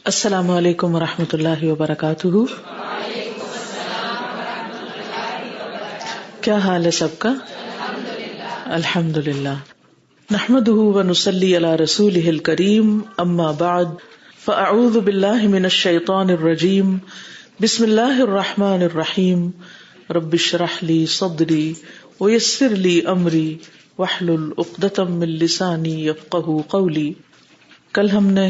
السلام علیکم ورحمۃ اللہ وبرکاتہ. کیا حال ہے سب کا؟ الحمد للہ. نحمده ونصلی علی رسولہ الکریم. اما بعد فاعوذ باللہ من الشیطان الرجیم. بسم اللہ الرحمن الرحیم. رب اشرح لی صدری ویسر لی امری واحلل عقدۃ من لسانی یفقہوا قولی. کل ہم نے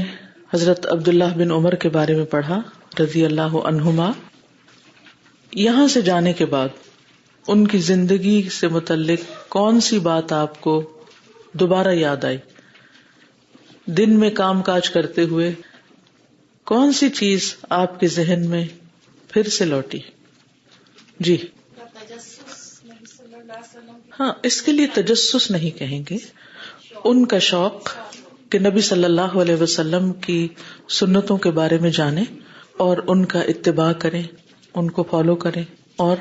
حضرت عبداللہ بن عمر کے بارے میں پڑھا رضی اللہ عنہما. یہاں سے جانے کے بعد ان کی زندگی سے متعلق کون سی بات آپ کو دوبارہ یاد آئی؟ دن میں کام کاج کرتے ہوئے کون سی چیز آپ کے ذہن میں پھر سے لوٹی؟ جی ہاں، اس کے لیے تجسس نہیں کہیں گے، ان کا شوق کہ نبی صلی اللہ علیہ وسلم کی سنتوں کے بارے میں جانیں اور ان کا اتباع کریں، ان کو فالو کریں. اور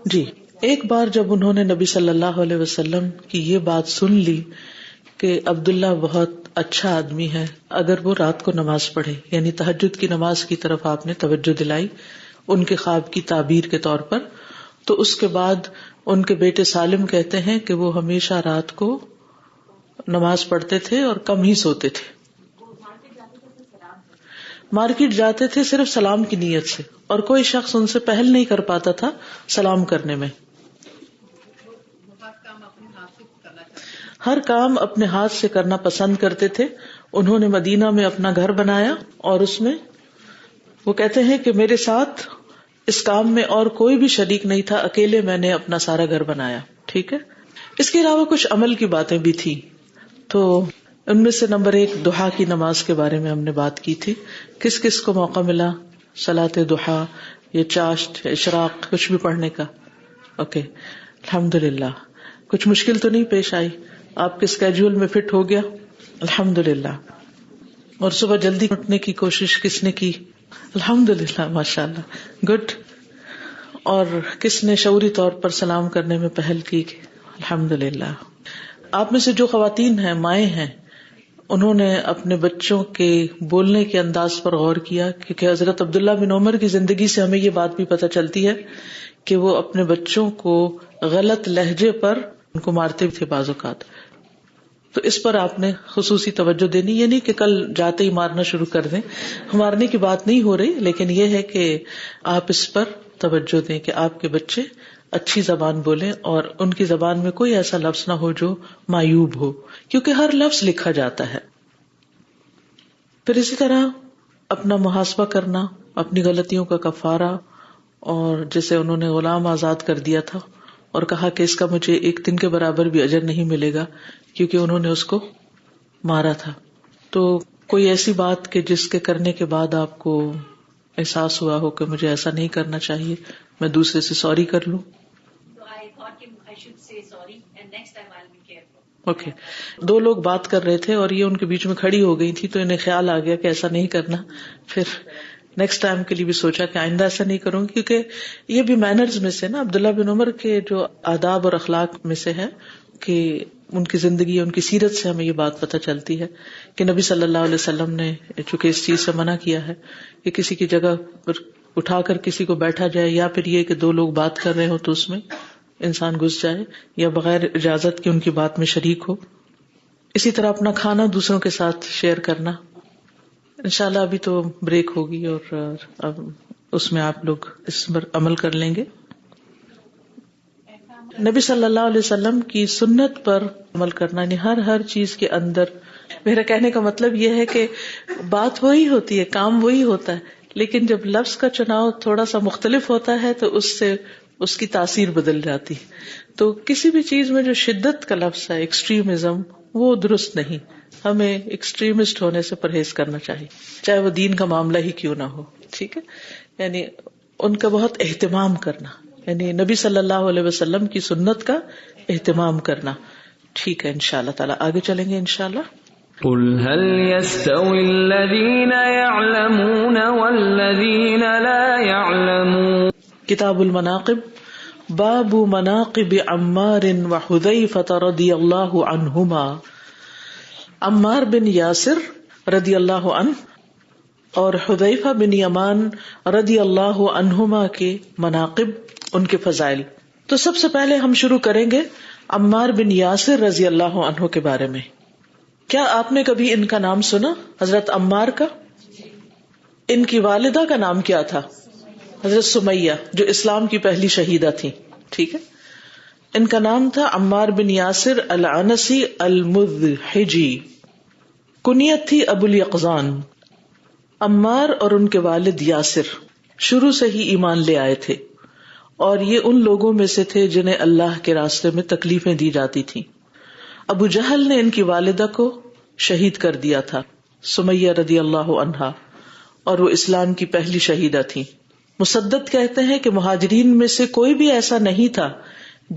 جی ایک بار جب انہوں نے نبی صلی اللہ علیہ وسلم کی یہ بات سن لی کہ عبداللہ بہت اچھا آدمی ہے اگر وہ رات کو نماز پڑھے، یعنی تہجد کی نماز کی طرف آپ نے توجہ دلائی ان کے خواب کی تعبیر کے طور پر. تو اس کے بعد ان کے بیٹے سالم کہتے ہیں کہ وہ ہمیشہ رات کو نماز پڑھتے تھے اور کم ہی سوتے تھے. مارکیٹ جاتے تھے صرف سلام کی نیت سے، اور کوئی شخص ان سے پہل نہیں کر پاتا تھا سلام کرنے میں. ہر کام اپنے ہاتھ سے کرنا پسند کرتے تھے. انہوں نے مدینہ میں اپنا گھر بنایا اور اس میں وہ کہتے ہیں کہ میرے ساتھ اس کام میں اور کوئی بھی شریک نہیں تھا، اکیلے میں نے اپنا سارا گھر بنایا. ٹھیک ہے، اس کے علاوہ کچھ عمل کی باتیں بھی تھی. تو ان میں سے نمبر 1 دحا کی نماز کے بارے میں ہم نے بات کی تھی. کس کس کو موقع ملا صلاۃ دحا یا چاشت یا اشراق کچھ بھی پڑھنے کا؟ اوکے الحمدللہ. کچھ مشکل تو نہیں پیش آئی؟ آپ کے اسکیجول میں فٹ ہو گیا الحمدللہ. اور صبح جلدی اٹھنے کی کوشش کس نے کی؟ الحمدللہ ماشاءاللہ گڈ. اور کس نے شعوری طور پر سلام کرنے میں پہل کی؟ الحمدللہ. آپ میں سے جو خواتین ہیں، مائیں ہیں، انہوں نے اپنے بچوں کے بولنے کے انداز پر غور کیا، کیونکہ حضرت عبداللہ بن عمر کی زندگی سے ہمیں یہ بات بھی پتہ چلتی ہے کہ وہ اپنے بچوں کو غلط لہجے پر ان کو مارتے تھے بعض اوقات. تو اس پر آپ نے خصوصی توجہ دینی، یعنی کہ کل جاتے ہی مارنا شروع کر دیں. مارنے کی بات نہیں ہو رہی، لیکن یہ ہے کہ آپ اس پر توجہ دیں کہ آپ کے بچے اچھی زبان بولیں اور ان کی زبان میں کوئی ایسا لفظ نہ ہو جو معیوب ہو، کیونکہ ہر لفظ لکھا جاتا ہے. پھر اسی طرح اپنا محاسبہ کرنا، اپنی غلطیوں کا کفارہ. اور جیسے انہوں نے غلام آزاد کر دیا تھا اور کہا کہ اس کا مجھے 1 دن کے برابر بھی اجر نہیں ملے گا کیونکہ انہوں نے اس کو مارا تھا. تو کوئی ایسی بات کہ جس کے کرنے کے بعد آپ کو احساس ہوا ہو کہ مجھے ایسا نہیں کرنا چاہیے، میں دوسرے سے سوری کر لوں. اوکے 2 لوگ بات کر رہے تھے اور یہ ان کے بیچ میں کھڑی ہو گئی تھی، تو انہیں خیال آ گیا کہ ایسا نہیں کرنا. پھر نیکسٹ ٹائم کے لیے بھی سوچا کہ آئندہ ایسا نہیں کروں گی، کیونکہ یہ بھی مینرز میں سے نا، عبداللہ بن عمر کے جو آداب اور اخلاق میں سے ہے کہ ان کی زندگی، ان کی سیرت سے ہمیں یہ بات پتہ چلتی ہے کہ نبی صلی اللہ علیہ وسلم نے چونکہ اس چیز سے منع کیا ہے کہ کسی کی جگہ پر اٹھا کر کسی کو بیٹھا جائے، یا پھر یہ کہ 2 لوگ بات کر رہے ہو تو اس میں انسان گھس جائے یا بغیر اجازت کے ان کی بات میں شریک ہو. اسی طرح اپنا کھانا دوسروں کے ساتھ شیئر کرنا. انشاءاللہ ابھی تو بریک ہوگی اور اب اس میں آپ لوگ اس پر عمل کر لیں گے. نبی صلی اللہ علیہ وسلم کی سنت پر عمل کرنا، یعنی ہر چیز کے اندر. میرا کہنے کا مطلب یہ ہے کہ بات وہی ہوتی ہے، کام وہی ہوتا ہے، لیکن جب لفظ کا چناؤ تھوڑا سا مختلف ہوتا ہے تو اس سے اس کی تاثیر بدل جاتی. تو کسی بھی چیز میں جو شدت کا لفظ ہے، ایکسٹریمزم، وہ درست نہیں. ہمیں ایکسٹریمسٹ ہونے سے پرہیز کرنا چاہیے، چاہے وہ دین کا معاملہ ہی کیوں نہ ہو. ٹھیک ہے، یعنی ان کا بہت اہتمام کرنا، یعنی نبی صلی اللہ علیہ وسلم کی سنت کا اہتمام کرنا. ٹھیک ہے، انشاءاللہ تعالی آگے چلیں گے انشاءاللہ. قل هل يستوي الذين يعلمون والذين لا يعلمون. کتاب المناقب باب مناقب عمار وحذیفہ رضی اللہ عنہما. عمار بن یاسر رضی اللہ عنہ اور حذیفہ بن یمان رضی اللہ عنہما کے مناقب، ان کے فضائل. تو سب سے پہلے ہم شروع کریں گے عمار بن یاسر رضی اللہ عنہ کے بارے میں. کیا آپ نے کبھی ان کا نام سنا؟ حضرت عمار کا. ان کی والدہ کا نام کیا تھا؟ حضرت سمیہ، جو اسلام کی پہلی شہیدہ تھی. ٹھیک ہے. ان کا نام تھا عمار بن یاسر العنسی المذحجی. کنیت تھی ابو الیقظان. عمار اور ان کے والد یاسر شروع سے ہی ایمان لے آئے تھے، اور یہ ان لوگوں میں سے تھے جنہیں اللہ کے راستے میں تکلیفیں دی جاتی تھیں. ابو جہل نے ان کی والدہ کو شہید کر دیا تھا، سمیہ رضی اللہ عنہا، اور وہ اسلام کی پہلی شہیدہ تھی. مسدد کہتے ہیں کہ مہاجرین میں سے کوئی بھی ایسا نہیں تھا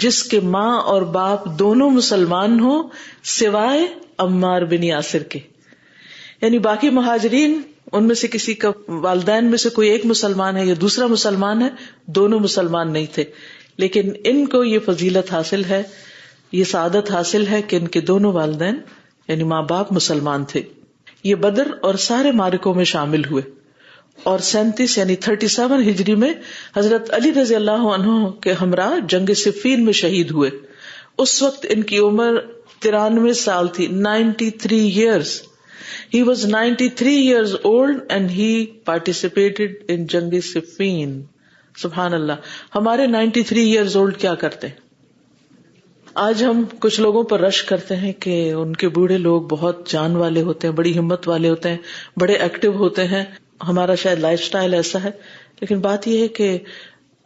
جس کے ماں اور باپ دونوں مسلمان ہوں سوائے عمار بن یاسر کے. یعنی باقی مہاجرین ان میں سے کسی کا والدین میں سے کوئی ایک مسلمان ہے یا دوسرا مسلمان ہے، دونوں مسلمان نہیں تھے. لیکن ان کو یہ فضیلت حاصل ہے، یہ سعادت حاصل ہے کہ ان کے دونوں والدین یعنی ماں باپ مسلمان تھے. یہ بدر اور سارے معرکوں میں شامل ہوئے، اور 37 یعنی 37 ہجری میں حضرت علی رضی اللہ عنہ کے ہمراہ جنگ صفین میں شہید ہوئے. اس وقت ان کی عمر 93 سال تھی. 93 years. He was 93 years old and he participated in جنگ صفین. سبحان اللہ. ہمارے 93 years old کیا کرتے ہیں؟ آج ہم کچھ لوگوں پر رش کرتے ہیں کہ ان کے بوڑھے لوگ بہت جان والے ہوتے ہیں، بڑی ہمت والے ہوتے ہیں، بڑے ایکٹیو ہوتے ہیں. ہمارا شاید لائف سٹائل ایسا ہے، لیکن بات یہ ہے کہ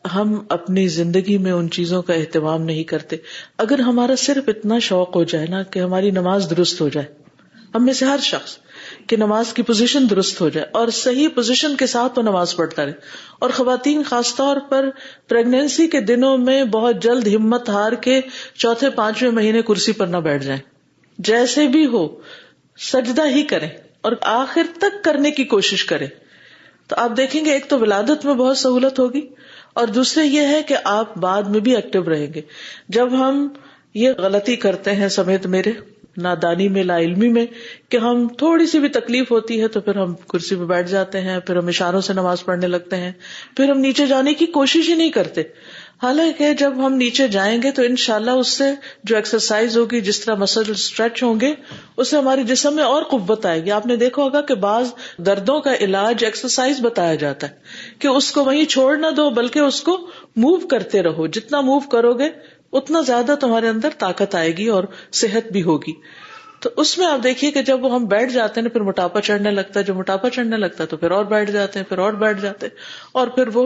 ہم اپنی زندگی میں ان چیزوں کا اہتمام نہیں کرتے. اگر ہمارا صرف اتنا شوق ہو جائے نا کہ ہماری نماز درست ہو جائے، ہم میں سے ہر شخص کہ نماز کی پوزیشن درست ہو جائے اور صحیح پوزیشن کے ساتھ وہ نماز پڑھتا رہے. اور خواتین خاص طور پر پریگنینسی کے دنوں میں بہت جلد ہمت ہار کے 4-5 مہینے کرسی پر نہ بیٹھ جائیں. جیسے بھی ہو سجدہ ہی کریں اور آخر تک کرنے کی کوشش کریں. تو آپ دیکھیں گے ایک تو ولادت میں بہت سہولت ہوگی، اور دوسرے یہ ہے کہ آپ بعد میں بھی ایکٹیو رہیں گے. جب ہم یہ غلطی کرتے ہیں سمیت میرے نادانی میں، لا علمی میں، کہ ہم تھوڑی سی بھی تکلیف ہوتی ہے تو پھر ہم کرسی پہ بیٹھ جاتے ہیں، پھر ہم اشاروں سے نماز پڑھنے لگتے ہیں، پھر ہم نیچے جانے کی کوشش ہی نہیں کرتے. حالانکہ جب ہم نیچے جائیں گے تو انشاءاللہ اس سے جو ایکسرسائز ہوگی، جس طرح مسل اسٹریچ ہوں گے، اس سے ہمارے جسم میں اور قوت آئے گی. آپ نے دیکھا ہوگا کہ بعض دردوں کا علاج ایکسرسائز بتایا جاتا ہے کہ اس کو وہیں چھوڑ نہ دو بلکہ اس کو موو کرتے رہو. جتنا موو کرو گے اتنا زیادہ تمہارے اندر طاقت آئے گی اور صحت بھی ہوگی. تو اس میں آپ دیکھیے کہ جب ہم بیٹھ جاتے ہیں پھر موٹاپا چڑھنے لگتا ہے، جب موٹاپا چڑھنے لگتا ہے تو پھر اور بیٹھ جاتے ہیں، پھر اور بیٹھ جاتے ہیں، اور پھر وہ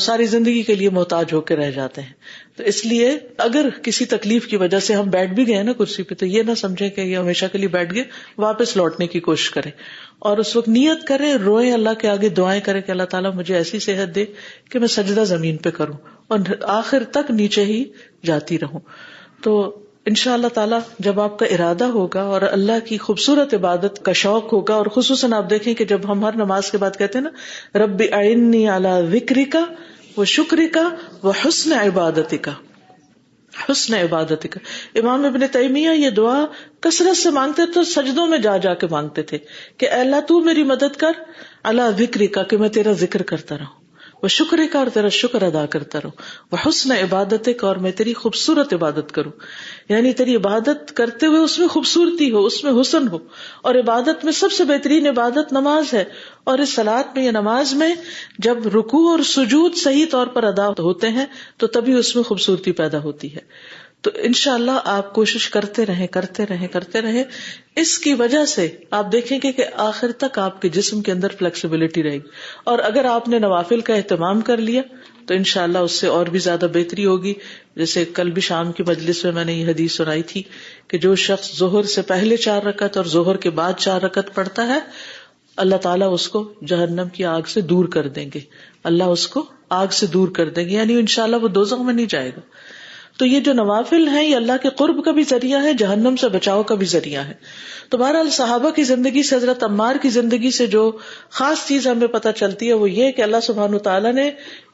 ساری زندگی کے لیے محتاج ہو کے رہ جاتے ہیں. تو اس لیے اگر کسی تکلیف کی وجہ سے ہم بیٹھ بھی گئے نا کرسی پہ، تو یہ نہ سمجھیں کہ یہ ہمیشہ کے لیے بیٹھ گئے، واپس لوٹنے کی کوشش کریں. اور اس وقت نیت کریں، روئیں، اللہ کے آگے دعائیں کریں کہ اللہ تعالیٰ مجھے ایسی صحت دے کہ میں سجدہ زمین پہ کروں اور آخر تک نیچے ہی جاتی رہوں. تو انشاء اللہ تعالیٰ جب آپ کا ارادہ ہوگا اور اللہ کی خوبصورت عبادت کا شوق ہوگا، اور خصوصاً آپ دیکھیں کہ جب ہم ہر نماز کے بعد کہتے ہیں نا رب اعنی علی ذکرک و شکرک و حسن عبادتک، حسن عبادتک. امام ابن تیمیہ یہ دعا کثرت سے مانگتے تو سجدوں میں جا جا کے مانگتے تھے کہ اے اللہ تو میری مدد کر، علی ذکرک کہ میں تیرا ذکر کرتا رہوں، وہ شکر کا اور تیرا شکر ادا کرتا رہوں، وہ حسن عبادت کا اور میں تیری خوبصورت عبادت کروں. یعنی تیری عبادت کرتے ہوئے اس میں خوبصورتی ہو، اس میں حسن ہو. اور عبادت میں سب سے بہترین عبادت نماز ہے، اور اس صلاۃ میں یا نماز میں جب رکوع اور سجود صحیح طور پر ادا ہوتے ہیں تو تبھی اس میں خوبصورتی پیدا ہوتی ہے. تو انشاءاللہ آپ کوشش کرتے رہیں. اس کی وجہ سے آپ دیکھیں گے کہ آخر تک آپ کے جسم کے اندر فلیکسیبلٹی رہے گی. اور اگر آپ نے نوافل کا اہتمام کر لیا تو انشاءاللہ اس سے اور بھی زیادہ بہتری ہوگی. جیسے کل بھی شام کی مجلس میں نے یہ حدیث سنائی تھی کہ جو شخص ظہر سے پہلے 4 رکعت اور ظہر کے بعد 4 رکعت پڑھتا ہے، اللہ تعالیٰ اس کو جہنم کی آگ سے دور کر دیں گے. اللہ اس کو آگ سے دور کر دیں گے، یعنی انشاءاللہ وہ دوزخ میں نہیں جائے گا. تو یہ جو نوافل ہیں یہ اللہ کے قرب کا بھی ذریعہ ہے، جہنم سے بچاؤ کا بھی ذریعہ ہے. تو بہرحال صحابہ کی زندگی سے، حضرت عمار کی زندگی سے جو خاص چیز ہمیں پتہ چلتی ہے وہ یہ کہ اللہ سبحانہ وتعالیٰ نے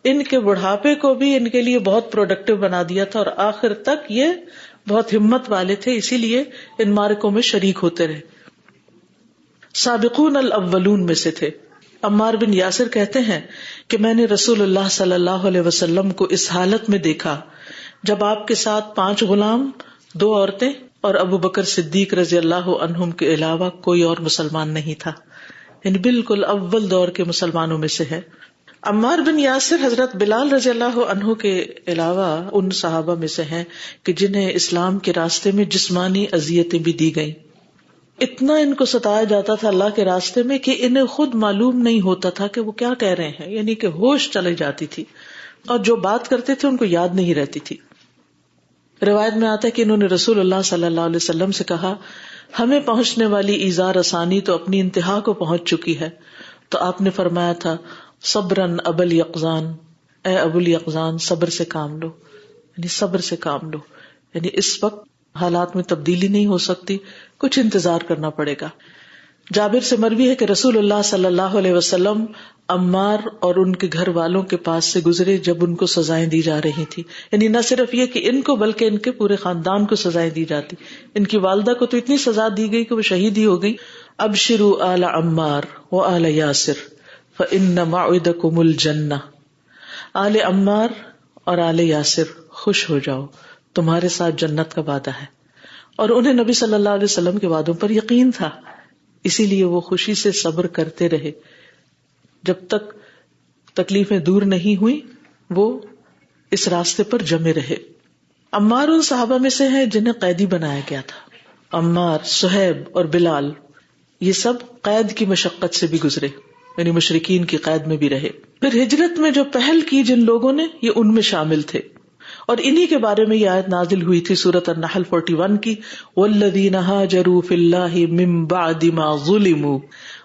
ان کے بڑھاپے کو بھی ان کے لیے بہت پروڈکٹیو بنا دیا تھا، اور آخر تک یہ بہت ہمت والے تھے، اسی لیے ان معرکوں میں شریک ہوتے رہے. سابقون الاولون میں سے تھے. عمار بن یاسر کہتے ہیں کہ میں نے رسول اللہ صلی اللہ علیہ وسلم کو اس حالت میں دیکھا جب آپ کے ساتھ 5 غلام، 2 عورتیں اور ابو بکر صدیق رضی اللہ عنہم کے علاوہ کوئی اور مسلمان نہیں تھا. یعنی بالکل اول دور کے مسلمانوں میں سے ہے. عمار بن یاسر حضرت بلال رضی اللہ عنہ کے علاوہ ان صحابہ میں سے ہیں کہ جنہیں اسلام کے راستے میں جسمانی اذیتیں بھی دی گئیں. اتنا ان کو ستایا جاتا تھا اللہ کے راستے میں کہ انہیں خود معلوم نہیں ہوتا تھا کہ وہ کیا کہہ رہے ہیں، یعنی کہ ہوش چلی جاتی تھی، اور جو بات کرتے تھے ان کو یاد نہیں رہتی تھی. روایت میں آتا ہے کہ انہوں نے رسول اللہ صلی اللہ علیہ وسلم سے کہا، ہمیں پہنچنے والی ایذا رسانی تو اپنی انتہا کو پہنچ چکی ہے. تو آپ نے فرمایا تھا، صبرن ابو الیقظان، اے ابو الیقظان صبر سے کام لو، یعنی صبر سے کام لو. یعنی اس وقت حالات میں تبدیلی نہیں ہو سکتی، کچھ انتظار کرنا پڑے گا. جابر سے مروی ہے کہ رسول اللہ صلی اللہ علیہ وسلم عمار اور ان کے گھر والوں کے پاس سے گزرے جب ان کو سزائیں دی جا رہی تھی. یعنی نہ صرف یہ کہ ان کو بلکہ ان کے پورے خاندان کو سزائیں دی جاتی. ان کی والدہ کو تو اتنی سزا دی گئی کہ وہ شہید ہی ہو گئی. ابشروا آل عمار وآل یاسر فإن موعدکم الجنہ. آل عمار اور آل یاسر خوش ہو جاؤ، تمہارے ساتھ جنت کا وعدہ ہے. اور انہیں نبی صلی اللہ علیہ وسلم کے وعدوں پر یقین تھا، اسی لیے وہ خوشی سے صبر کرتے رہے. جب تک تکلیفیں دور نہیں ہوئی وہ اس راستے پر جمے رہے. عمار ان صحابہ میں سے ہیں جنہیں قیدی بنایا گیا تھا. عمار، صہیب اور بلال یہ سب قید کی مشقت سے بھی گزرے، یعنی مشرکین کی قید میں بھی رہے. پھر ہجرت میں جو پہل کی جن لوگوں نے، یہ ان میں شامل تھے، اور انہی کے بارے میں یہ آیت نازل ہوئی تھی سورۃ النحل 41 کی، والذین ہاجروا فی اللہ من بعد ما ظلموا.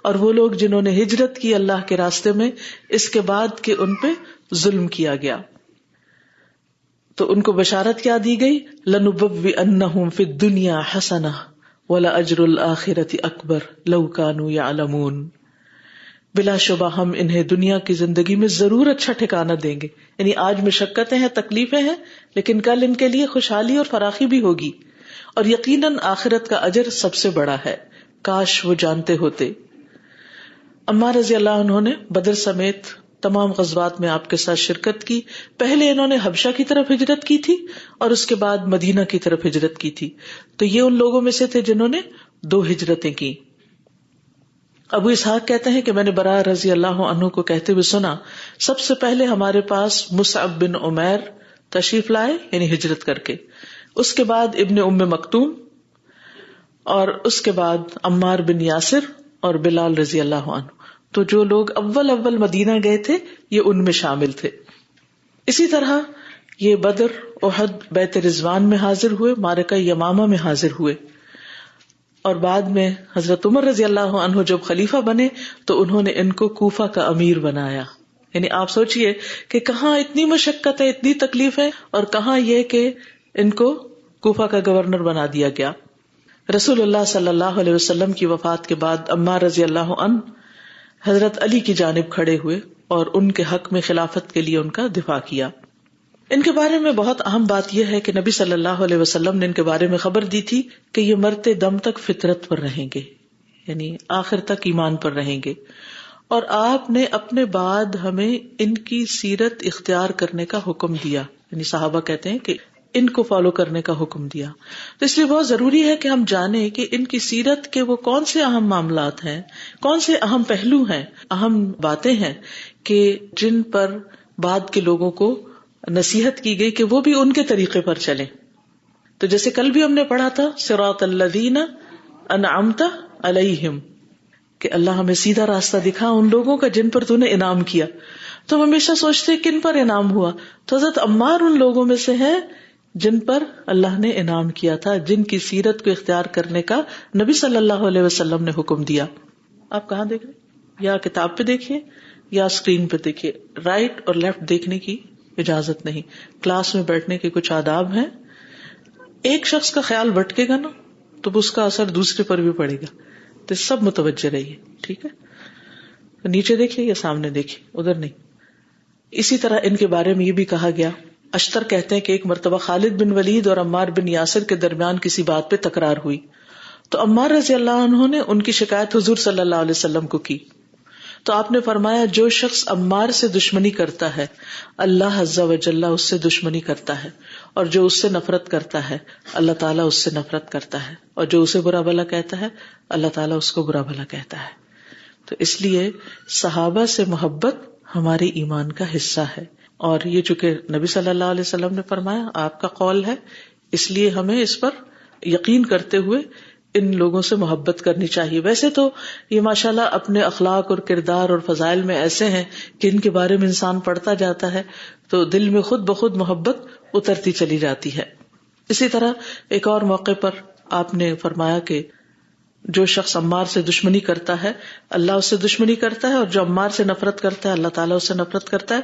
اور وہ لوگ جنہوں نے ہجرت کی اللہ کے راستے میں اس کے بعد کہ ان پہ ظلم کیا گیا، تو ان کو بشارت کیا دی گئی، لنبوئنہم فی الدنیا حسنہ ولأجر الآخرۃ اکبر لو کانوا یعلمون. بلا شبہ ہم انہیں دنیا کی زندگی میں ضرور اچھا ٹھکانہ دیں گے. یعنی آج مشقتیں ہیں، تکلیفیں ہیں، لیکن کل ان کے لیے خوشحالی اور فراخی بھی ہوگی، اور یقیناً آخرت کا اجر سب سے بڑا ہے، کاش وہ جانتے ہوتے. عمار رضی اللہ عنہ نے بدر سمیت تمام غزوات میں آپ کے ساتھ شرکت کی. پہلے انہوں نے حبشہ کی طرف ہجرت کی تھی اور اس کے بعد مدینہ کی طرف ہجرت کی تھی. تو یہ ان لوگوں میں سے تھے جنہوں نے 2 ہجرتیں کی. ابو اسحاق کہتے ہیں کہ میں نے براء رضی اللہ عنہ کو کہتے ہوئے سنا، سب سے پہلے ہمارے پاس مصعب بن عمیر تشریف لائے، یعنی ہجرت کر کے، اس کے بعد ابن ام مکتوم، اور اس کے بعد عمار بن یاسر اور بلال رضی اللہ عنہ. تو جو لوگ اول مدینہ گئے تھے یہ ان میں شامل تھے. اسی طرح یہ بدر، احد، بیت رضوان میں حاضر ہوئے، معرکہ یمامہ میں حاضر ہوئے، اور بعد میں حضرت عمر رضی اللہ عنہ جب خلیفہ بنے تو انہوں نے ان کو کوفہ کا امیر بنایا. یعنی آپ سوچئے کہ کہاں اتنی مشقت ہے، اتنی تکلیف ہے، اور کہاں یہ کہ ان کو کوفہ کا گورنر بنا دیا گیا. رسول اللہ صلی اللہ علیہ وسلم کی وفات کے بعد عمار رضی اللہ عنہ حضرت علی کی جانب کھڑے ہوئے اور ان کے حق میں خلافت کے لیے ان کا دفاع کیا. ان کے بارے میں بہت اہم بات یہ ہے کہ نبی صلی اللہ علیہ وسلم نے ان کے بارے میں خبر دی تھی کہ یہ مرتے دم تک فطرت پر رہیں گے، یعنی آخر تک ایمان پر رہیں گے، اور آپ نے اپنے بعد ہمیں ان کی سیرت اختیار کرنے کا حکم دیا. یعنی صحابہ کہتے ہیں کہ ان کو فالو کرنے کا حکم دیا. تو اس لیے بہت ضروری ہے کہ ہم جانیں کہ ان کی سیرت کے وہ کون سے اہم معاملات ہیں، کون سے اہم پہلو ہیں، اہم باتیں ہیں کہ جن پر بعد کے لوگوں کو نصیحت کی گئی کہ وہ بھی ان کے طریقے پر چلیں. تو جیسے کل بھی ہم نے پڑھا تھا صراط الذین انعمت علیہم، کہ اللہ ہمیں سیدھا راستہ دکھا ان لوگوں کا جن پر تو نے انعام کیا. تو ہم ہمیشہ سوچتے کن پر انعام ہوا، تو حضرت عمار ان لوگوں میں سے ہیں جن پر اللہ نے انعام کیا تھا، جن کی سیرت کو اختیار کرنے کا نبی صلی اللہ علیہ وسلم نے حکم دیا. آپ کہاں دیکھ رہے ہیں؟ یا کتاب پہ دیکھیے یا اسکرین پہ دیکھیے، رائٹ اور لیفٹ دیکھنے کی اجازت نہیں. کلاس میں بیٹھنے کے کچھ آداب ہیں. ایک شخص کا خیال بھٹکے گا نا تو اس کا اثر دوسرے پر بھی پڑے گا, تو سب متوجہ رہیے, ٹھیک ہے. نیچے دیکھیے یا سامنے دیکھیے, ادھر نہیں. اسی طرح ان کے بارے میں یہ بھی کہا گیا, اشتر کہتے ہیں کہ ایک مرتبہ خالد بن ولید اور عمار بن یاسر کے درمیان کسی بات پہ تکرار ہوئی, تو عمار رضی اللہ عنہ نے ان کی شکایت حضور صلی اللہ علیہ وسلم کو کی. تو آپ نے فرمایا, جو شخص عمار سے دشمنی کرتا ہے اللہ عز و جل اس سے دشمنی کرتا ہے, اور جو اس سے نفرت کرتا ہے اللہ تعالیٰ اس سے نفرت کرتا ہے, اور جو اسے برا بھلا کہتا ہے اللہ تعالیٰ اس کو برا بھلا کہتا ہے. تو اس لیے صحابہ سے محبت ہمارے ایمان کا حصہ ہے, اور یہ چونکہ نبی صلی اللہ علیہ وسلم نے فرمایا, آپ کا قول ہے, اس لیے ہمیں اس پر یقین کرتے ہوئے ان لوگوں سے محبت کرنی چاہیے. ویسے تو یہ ماشاءاللہ اپنے اخلاق اور کردار اور فضائل میں ایسے ہیں کہ ان کے بارے میں انسان پڑھتا جاتا ہے تو دل میں خود بخود محبت اترتی چلی جاتی ہے. اسی طرح ایک اور موقع پر آپ نے فرمایا کہ جو شخص عمار سے دشمنی کرتا ہے اللہ اس سے دشمنی کرتا ہے, اور جو عمار سے نفرت کرتا ہے اللہ تعالیٰ اس سے نفرت کرتا ہے.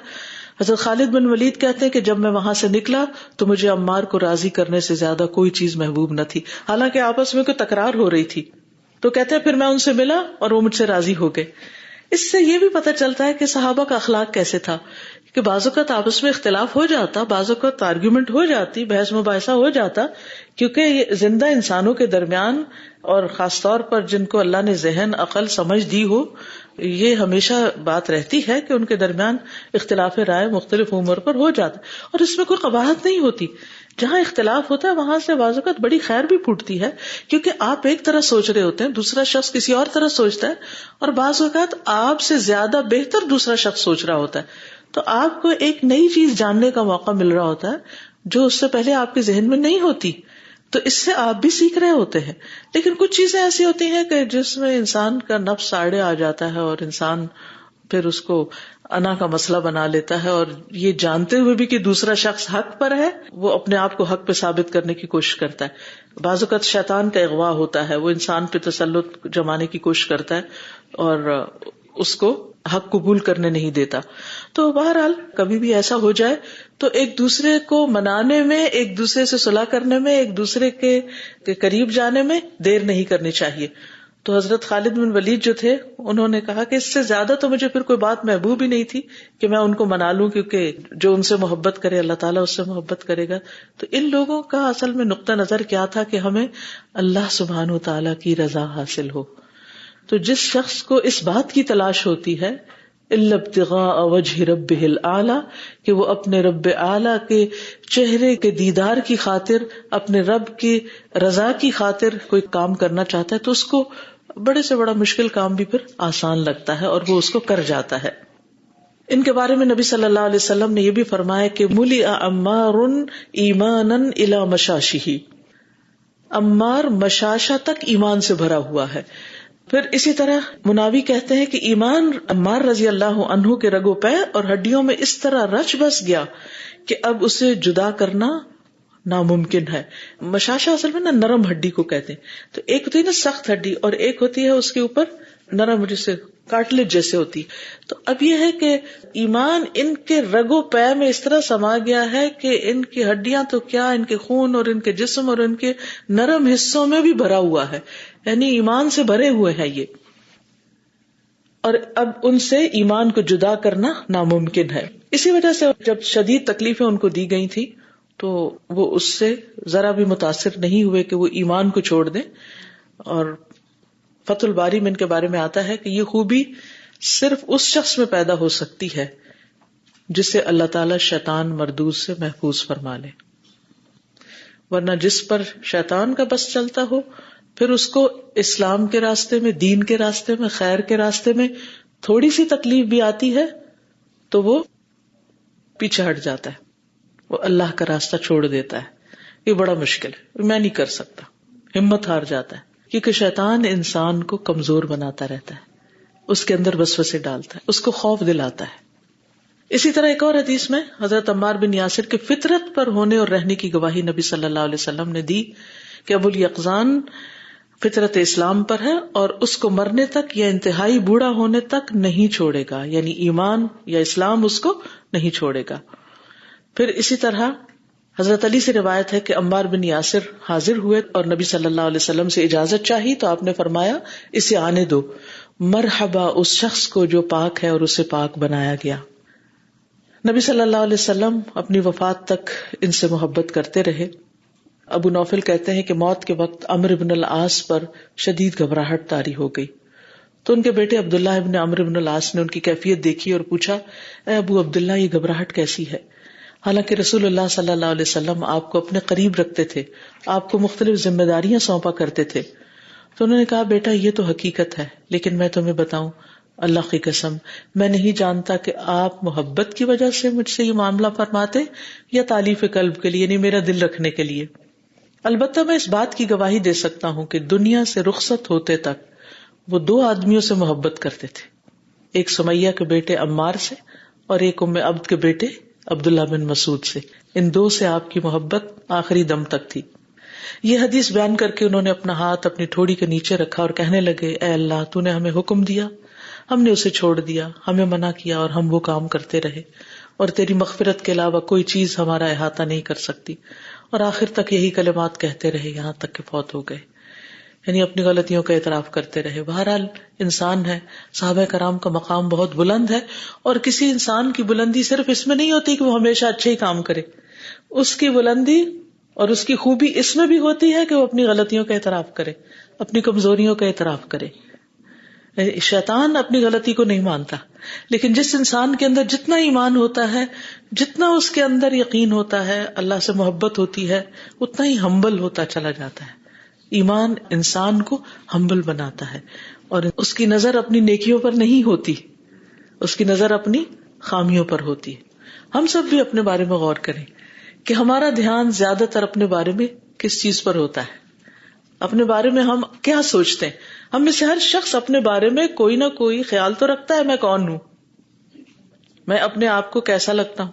حضرت خالد بن ولید کہتے ہیں کہ جب میں وہاں سے نکلا تو مجھے عمار کو راضی کرنے سے زیادہ کوئی چیز محبوب نہ تھی, حالانکہ آپس میں کوئی تکرار ہو رہی تھی. تو کہتے ہیں پھر میں ان سے ملا اور وہ مجھ سے راضی ہو گئے. اس سے یہ بھی پتہ چلتا ہے کہ صحابہ کا اخلاق کیسے تھا, کہ بعض اوقات آپس میں اختلاف ہو جاتا, بعض اوقات آرگیومنٹ ہو جاتی, بحث مباحثہ ہو جاتا, کیونکہ یہ زندہ انسانوں کے درمیان اور خاص طور پر جن کو اللہ نے ذہن عقل سمجھ دی ہو, یہ ہمیشہ بات رہتی ہے کہ ان کے درمیان اختلاف رائے مختلف عمر پر ہو جاتا, اور اس میں کوئی قباحت نہیں ہوتی. جہاں اختلاف ہوتا ہے وہاں سے بعض اوقات بڑی خیر بھی پھوٹتی ہے, کیونکہ آپ ایک طرح سوچ رہے ہوتے ہیں, دوسرا شخص کسی اور طرح سوچتا ہے, اور بعض اوقات آپ سے زیادہ بہتر دوسرا شخص سوچ رہا ہوتا ہے, تو آپ کو ایک نئی چیز جاننے کا موقع مل رہا ہوتا ہے جو اس سے پہلے آپ کے ذہن میں نہیں ہوتی, تو اس سے آپ بھی سیکھ رہے ہوتے ہیں. لیکن کچھ چیزیں ایسی ہوتی ہیں کہ جس میں انسان کا نفس آڑے آ جاتا ہے, اور انسان پھر اس کو انا کا مسئلہ بنا لیتا ہے, اور یہ جانتے ہوئے بھی کہ دوسرا شخص حق پر ہے وہ اپنے آپ کو حق پہ ثابت کرنے کی کوشش کرتا ہے. بعض اوقات شیطان کا اغوا ہوتا ہے, وہ انسان پہ تسلط جمانے کی کوشش کرتا ہے اور اس کو حق قبول کرنے نہیں دیتا. تو بہرحال کبھی بھی ایسا ہو جائے تو ایک دوسرے کو منانے میں, ایک دوسرے سے صلح کرنے میں, ایک دوسرے کے قریب جانے میں دیر نہیں کرنی چاہیے. تو حضرت خالد بن ولید جو تھے انہوں نے کہا کہ اس سے زیادہ تو مجھے پھر کوئی بات محبوب ہی نہیں تھی کہ میں ان کو منا لوں, کیونکہ جو ان سے محبت کرے اللہ تعالیٰ اس سے محبت کرے گا. تو ان لوگوں کا اصل میں نقطہ نظر کیا تھا کہ ہمیں اللہ سبحانہ وتعالیٰ کی رضا حاصل ہو. تو جس شخص کو اس بات کی تلاش ہوتی ہے الا ابتغاء وجہ ربہ الاعلی, کہ وہ اپنے رب اعلی کے چہرے کے دیدار کی خاطر, اپنے رب کی رضا کی خاطر کوئی کام کرنا چاہتا ہے, تو اس کو بڑے سے بڑا مشکل کام بھی پھر آسان لگتا ہے اور وہ اس کو کر جاتا ہے. ان کے بارے میں نبی صلی اللہ علیہ وسلم نے یہ بھی فرمایا کہ ملئ عمار ایمانا الی مشاشہ, عمار مشاشہ تک ایمان سے بھرا ہوا ہے. پھر اسی طرح مناوی کہتے ہیں کہ ایمان عمار رضی اللہ عنہ کے رگو پے اور ہڈیوں میں اس طرح رچ بس گیا کہ اب اسے جدا کرنا ناممکن ہے. مشاشہ اصل میں نا نرم ہڈی کو کہتے ہیں, تو ایک ہوتی ہے نا سخت ہڈی, اور ایک ہوتی ہے اس کے اوپر نرم, جیسے کارٹلیج جیسے ہوتی. تو اب یہ ہے کہ ایمان ان کے رگو پے میں اس طرح سما گیا ہے کہ ان کی ہڈیاں تو کیا, ان کے خون اور ان کے جسم اور ان کے نرم حصوں میں بھی بھرا ہوا ہے, یعنی ایمان سے بھرے ہوئے ہیں یہ, اور اب ان سے ایمان کو جدا کرنا ناممکن ہے. اسی وجہ سے جب شدید تکلیفیں ان کو دی گئی تھی تو وہ اس سے ذرا بھی متاثر نہیں ہوئے کہ وہ ایمان کو چھوڑ دیں. اور فتح الباری میں ان کے بارے میں آتا ہے کہ یہ خوبی صرف اس شخص میں پیدا ہو سکتی ہے جسے اللہ تعالی شیطان مردود سے محفوظ فرما لے, ورنہ جس پر شیطان کا بس چلتا ہو پھر اس کو اسلام کے راستے میں, دین کے راستے میں, خیر کے راستے میں تھوڑی سی تکلیف بھی آتی ہے تو وہ پیچھے ہٹ جاتا ہے, وہ اللہ کا راستہ چھوڑ دیتا ہے. یہ بڑا مشکل ہے, میں نہیں کر سکتا, ہمت ہار جاتا ہے, کیونکہ شیطان انسان کو کمزور بناتا رہتا ہے, اس کے اندر وسوسے ڈالتا ہے, اس کو خوف دلاتا ہے. اسی طرح ایک اور حدیث میں حضرت عمار بن یاسر کے فطرت پر ہونے اور رہنے کی گواہی نبی صلی اللہ علیہ وسلم نے دی کہ ابو الیقظان فطرت اسلام پر ہے اور اس کو مرنے تک یا انتہائی بوڑھا ہونے تک نہیں چھوڑے گا, یعنی ایمان یا اسلام اس کو نہیں چھوڑے گا. پھر اسی طرح حضرت علی سے روایت ہے کہ عمار بن یاسر حاضر ہوئے اور نبی صلی اللہ علیہ وسلم سے اجازت چاہی تو آپ نے فرمایا اسے آنے دو، مرحبا اس شخص کو جو پاک ہے اور اسے پاک بنایا گیا. نبی صلی اللہ علیہ وسلم اپنی وفات تک ان سے محبت کرتے رہے. ابو نوفل کہتے ہیں کہ موت کے وقت عمرو بن العاص پر شدید گھبراہٹ طاری ہو گئی تو ان کے بیٹے عبداللہ ابن عمرو بن العاص نے ان کی کیفیت دیکھی اور پوچھا، اے ابو عبداللہ یہ گھبراہٹ کیسی ہے؟ حالانکہ رسول اللہ صلی اللہ علیہ وسلم آپ کو اپنے قریب رکھتے تھے، آپ کو مختلف ذمہ داریاں سونپا کرتے تھے. تو انہوں نے کہا بیٹا یہ تو حقیقت ہے، لیکن میں تمہیں بتاؤں اللہ کی قسم میں نہیں جانتا کہ آپ محبت کی وجہ سے مجھ سے یہ معاملہ فرماتے یا تالیف قلب کے لیے، یعنی میرا دل رکھنے کے لیے. البتہ میں اس بات کی گواہی دے سکتا ہوں کہ دنیا سے رخصت ہوتے تک وہ 2 آدمیوں سے محبت کرتے تھے، ایک سمیہ کے بیٹے عمار سے اور ایک ام عبد کے بیٹے عبداللہ بن مسعود سے. ان 2 سے آپ کی محبت آخری دم تک تھی. یہ حدیث بیان کر کے انہوں نے اپنا ہاتھ اپنی ٹھوڑی کے نیچے رکھا اور کہنے لگے، اے اللہ تو نے ہمیں حکم دیا، ہم نے اسے چھوڑ دیا، ہمیں منع کیا اور ہم وہ کام کرتے رہے، اور تیری مغفرت کے علاوہ کوئی چیز ہمارا احاطہ نہیں کر سکتی. اور آخر تک یہی کلمات کہتے رہے یہاں تک کہ فوت ہو گئے، یعنی اپنی غلطیوں کا اعتراف کرتے رہے. بہرحال انسان ہے، صحابہ کرام کا مقام بہت بلند ہے، اور کسی انسان کی بلندی صرف اس میں نہیں ہوتی کہ وہ ہمیشہ اچھے ہی کام کرے، اس کی بلندی اور اس کی خوبی اس میں بھی ہوتی ہے کہ وہ اپنی غلطیوں کا اعتراف کرے، اپنی کمزوریوں کا اعتراف کرے. شیطان اپنی غلطی کو نہیں مانتا، لیکن جس انسان کے اندر جتنا ایمان ہوتا ہے، جتنا اس کے اندر یقین ہوتا ہے، اللہ سے محبت ہوتی ہے، اتنا ہی ہمبل ہوتا چلا جاتا ہے. ایمان انسان کو ہمبل بناتا ہے، اور اس کی نظر اپنی نیکیوں پر نہیں ہوتی، اس کی نظر اپنی خامیوں پر ہوتی ہے. ہم سب بھی اپنے بارے میں غور کریں کہ ہمارا دھیان زیادہ تر اپنے بارے میں کس چیز پر ہوتا ہے، اپنے بارے میں ہم کیا سوچتے ہیں. ہم میں سے ہر شخص اپنے بارے میں کوئی نہ کوئی خیال تو رکھتا ہے، میں کون ہوں، میں اپنے آپ کو کیسا لگتا ہوں.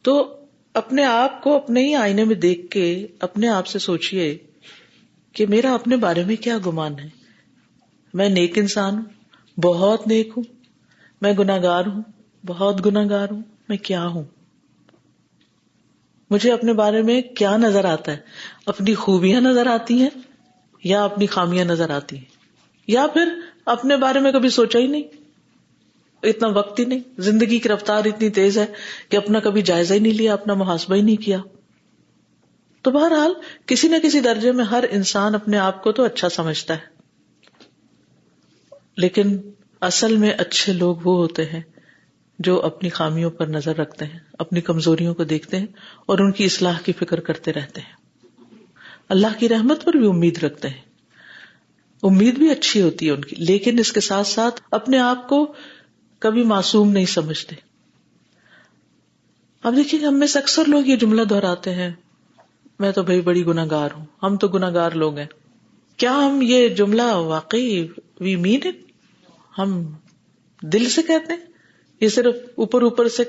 تو اپنے آپ کو اپنے ہی آئینے میں دیکھ کے اپنے آپ سے سوچئے کہ میرا اپنے بارے میں کیا گمان ہے. میں نیک انسان ہوں، بہت نیک ہوں، میں گناہگار ہوں، بہت گناہگار ہوں، میں کیا ہوں. مجھے اپنے بارے میں کیا نظر آتا ہے؟ اپنی خوبیاں نظر آتی ہیں یا اپنی خامیاں نظر آتی ہیں، یا پھر اپنے بارے میں کبھی سوچا ہی نہیں، اتنا وقت ہی نہیں، زندگی کی رفتار اتنی تیز ہے کہ اپنا کبھی جائزہ ہی نہیں لیا، اپنا محاسبہ ہی نہیں کیا. تو بہرحال کسی نہ کسی درجے میں ہر انسان اپنے آپ کو تو اچھا سمجھتا ہے، لیکن اصل میں اچھے لوگ وہ ہوتے ہیں جو اپنی خامیوں پر نظر رکھتے ہیں، اپنی کمزوریوں کو دیکھتے ہیں اور ان کی اصلاح کی فکر کرتے رہتے ہیں. اللہ کی رحمت پر بھی امید رکھتے ہیں، امید بھی اچھی ہوتی ہے ان کی، لیکن اس کے ساتھ ساتھ اپنے آپ کو کبھی معصوم نہیں سمجھتے. اب دیکھیے کہ ہم میں سے اکثر لوگ یہ جملہ دہراتے ہیں، میں تو بھائی بڑی گناہگار ہوں، ہم تو گناہگار لوگ ہیں. کیا ہم یہ جملہ واقعی وی مین اٹ، ہم دل سے کہتے ہیں، یہ صرف اوپر اوپر سے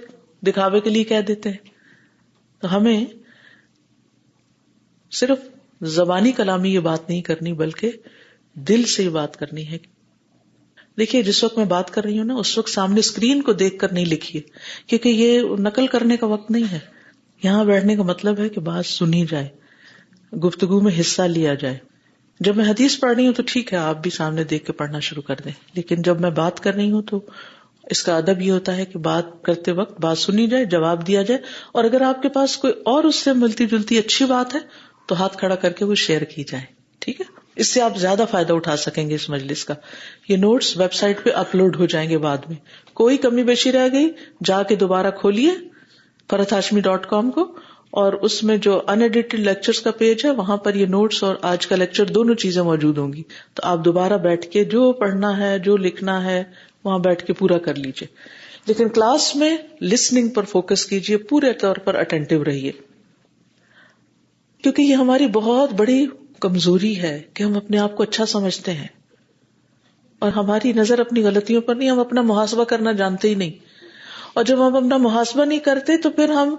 دکھاوے کے لیے کہہ دیتے ہیں؟ تو ہمیں صرف زبانی کلامی یہ بات نہیں کرنی، بلکہ دل سے یہ بات کرنی ہے. دیکھیے جس وقت میں بات کر رہی ہوں نا، اس وقت سامنے اسکرین کو دیکھ کر نہیں لکھیے، کیونکہ یہ نقل کرنے کا وقت نہیں ہے. یہاں بیٹھنے کا مطلب ہے کہ بات سنی جائے، گفتگو میں حصہ لیا جائے. جب میں حدیث پڑھ رہی ہوں تو ٹھیک ہے آپ بھی سامنے دیکھ کے پڑھنا شروع کر دیں، لیکن جب میں بات کر رہی ہوں تو اس کا ادب یہ ہوتا ہے کہ بات کرتے وقت بات سنی جائے، جواب دیا جائے، اور اگر آپ کے پاس کوئی اور اس سے ملتی جلتی اچھی بات ہے تو ہاتھ کھڑا کر کے وہ شیئر کی جائے. ٹھیک ہے، اس سے آپ زیادہ فائدہ اٹھا سکیں گے اس مجلس کا. یہ نوٹس ویب سائٹ پہ اپلوڈ ہو جائیں گے بعد میں. کوئی کمی بیشی رہ گئی جا کے دوبارہ کھولیے farhathashmi.com کو، اور اس میں جو ان ایڈیٹڈ لیکچرز کا پیج ہے وہاں پر یہ نوٹس اور آج کا لیکچر دونوں چیزیں موجود ہوں گی. تو آپ دوبارہ بیٹھ کے جو پڑھنا ہے، جو لکھنا ہے، وہاں بیٹھ کے پورا کر لیجئے. لیکن کلاس میں لسننگ پر فوکس کیجئے، پورے طور پر اٹینٹو رہیے، کیونکہ یہ ہماری بہت بڑی کمزوری ہے کہ ہم اپنے آپ کو اچھا سمجھتے ہیں اور ہماری نظر اپنی غلطیوں پر نہیں، ہم اپنا محاسبہ کرنا جانتے ہی نہیں. اور جب ہم اپنا محاسبہ نہیں کرتے تو پھر ہم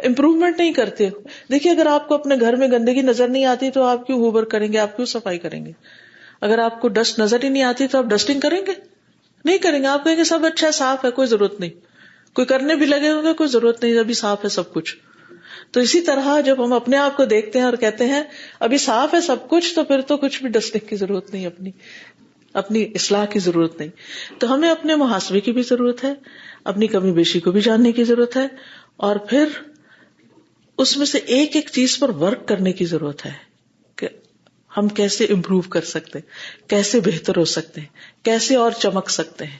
امپروومنٹ نہیں کرتے. دیکھیے اگر آپ کو اپنے گھر میں گندگی نظر نہیں آتی تو آپ کیوں ہوبر کریں گے، آپ کیوں صفائی کریں گے؟ اگر آپ کو ڈسٹ نظر ہی نہیں آتی تو آپ ڈسٹنگ کریں گے؟ نہیں کریں گے. آپ کہیں گے سب اچھا ہے، صاف ہے، کوئی ضرورت نہیں. کوئی کرنے بھی لگے ہوگا کوئی ضرورت نہیں، ابھی صاف ہے سب کچھ. تو اسی طرح جب ہم اپنے آپ کو دیکھتے ہیں اور کہتے ہیں ابھی صاف ہے سب کچھ، تو پھر تو کچھ بھی ڈسنے کی ضرورت نہیں، اپنی اصلاح کی ضرورت نہیں. تو ہمیں اپنے محاسبے کی بھی ضرورت ہے، اپنی کمی بیشی کو بھی جاننے کی ضرورت ہے، اور پھر اس میں سے ایک ایک چیز پر ورک کرنے کی ضرورت ہے کہ ہم کیسے امپروو کر سکتے ہیں، کیسے بہتر ہو سکتے ہیں، کیسے اور چمک سکتے ہیں.